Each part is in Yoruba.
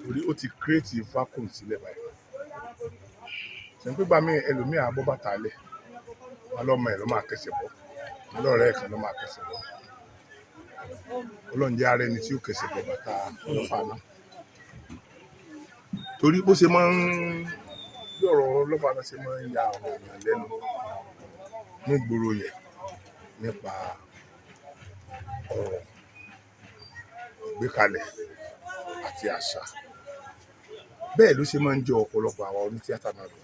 torí ó ti create vacuum sílẹ̀ báyìí. Ṣé n pé gbà mí ẹlòmíì á bọ́ bàtà lẹ̀ ọlọ́mọ ẹ̀ ló máa kẹsẹ̀ bọ́ ọlọ́rẹ́ ẹ̀ kan ló máa kẹsẹ̀ bọ́. Ọlọ́run jẹ́ ara ẹni tí ó kẹsẹ̀ bọ́ bàtà Ọlafaana. Torí bó ṣe máa ń bí ọ̀rọ̀ Ọlafaana ṣe máa ń ya àwọn èèyàn lẹ́nu ní ìgboro yẹn nípa ọ̀rọ̀ ìgbékalẹ̀ àti àṣà. Bẹ́ẹ̀ ló ṣe máa ń jọ ọ̀pọ̀lọpọ̀ àwọn onítíátà náà lọ.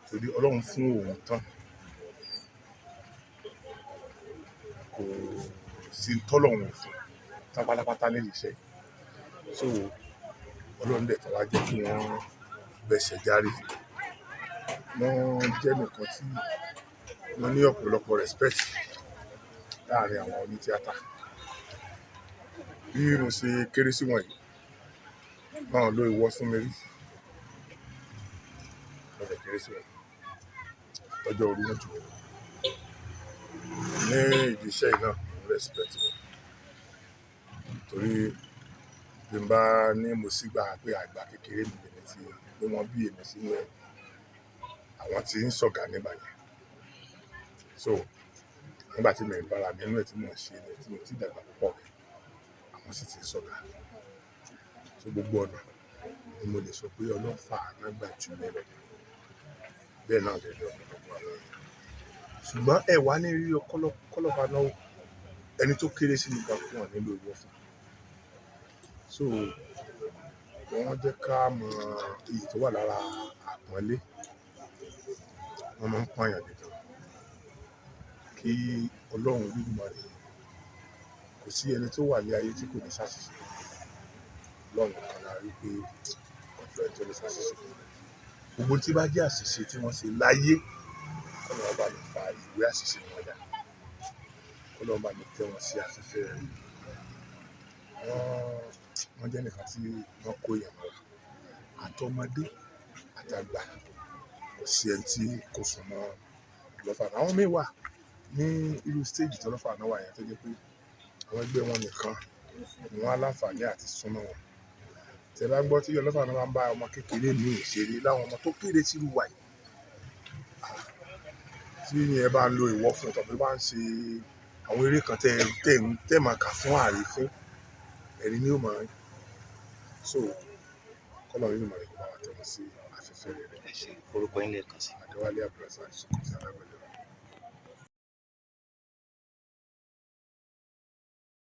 Torí Ọlọ́run fún òun tán kò sí tọ́lọ́run fún tán pátápátá nílùú iṣẹ́. So Ọlọ́run dẹ̀ tó wá jẹ́ kí wọ́n bẹ̀sẹ̀ járe. Wọ́n jẹ́ nìkan tí wọ́n ní ọ̀pọ̀lọpọ̀ respect láàrin àwọn onítíátà. Bí mo ṣe kéré sí wọn yìí náà ló ìwọ fún mi rí. Mo lè kéré sí wọn ọjọ́ orí wọn jù mí lọ. Ní ìdí iṣẹ́ yìí náà mo respect wọn. Torí bí n bá ní mo sì gbà pé àgbà kékeré mi lèmi tí pé wọ́n bí èmi sínú ẹ̀ àwọn tí ń sọ̀gá nígbà yẹn. So nígbà tí mi ń bára mi nínú ẹ̀ tí mò ń ṣe ẹ̀ tí mo ti dàgbà púpọ̀ àwọn sì ti ń sọ̀gá. So gbogbo ọ̀nà ni mo lè sọ pé Ọlafaana gbà jù mí lọ. Bẹ́ẹ̀ náà lè lọ ọ̀pọ̀lọpọ̀ àwọn èèyàn. Ṣùgbọ́n ẹ wá ní rí Ọlafaana ẹni tó kéré sí mi kan fún ọ nílò ìwọ fún. So wọ́n jẹ́ ká mọ èyí tó wà lára àpọ́nlé. Wọ́n máa ń pààyàn nìkan. Kí Ọlọ́run Olódùmarè kò sí ẹni tó wà ní ayé tí kò ní ṣàṣìṣe. Ọlọ́run kan la rí pé ọjọ́ ẹ̀ tó ní ṣàṣìṣe. Gbogbo tí bá jẹ́ àṣìṣe tí wọ́n ṣe láyé Ọlọ́run bá mi fa ìwé àṣìṣe wọn dà. Ọlọ́run bá mi tẹ́ wọn sí afẹ́fẹ́ rẹ̀. Wọ́n jẹ́ nìkan tí wọ́n kó èèyàn mọ́ra. Àtọmọdé àtàgbà kò sí ẹni tí kò sùn mọ́ Ọlafaana. Àwọn míì wà ní irú stage tí Ọlafaana wà yẹn tó jẹ́ pé àwọn ẹgbẹ́ wọn nìkan ni wọ́n á láǹfààní àti súnmọ́ wọn. Tẹ bá gbọ́ tí Ọlafaana máa ń bá ọmọ kékeré ní ìṣeré láwọn ọmọ tó kéré sí irú wa yìí. Tí ẹ bá ń lo ìwọ fún tàbí bá ń ṣe àwọn eré kan tẹ́ máa kà fún àrífín ẹ̀rín ni ó máa ń. So kọ́lọ̀ nínú màrí kó bá wa tẹ̀ wọ́n sí afẹ́fẹ́ rere. Orúkọ yín lẹ́ẹ̀kan sí. Adéwálé Abdulrasaq Ṣokoti alágbẹ̀dẹ.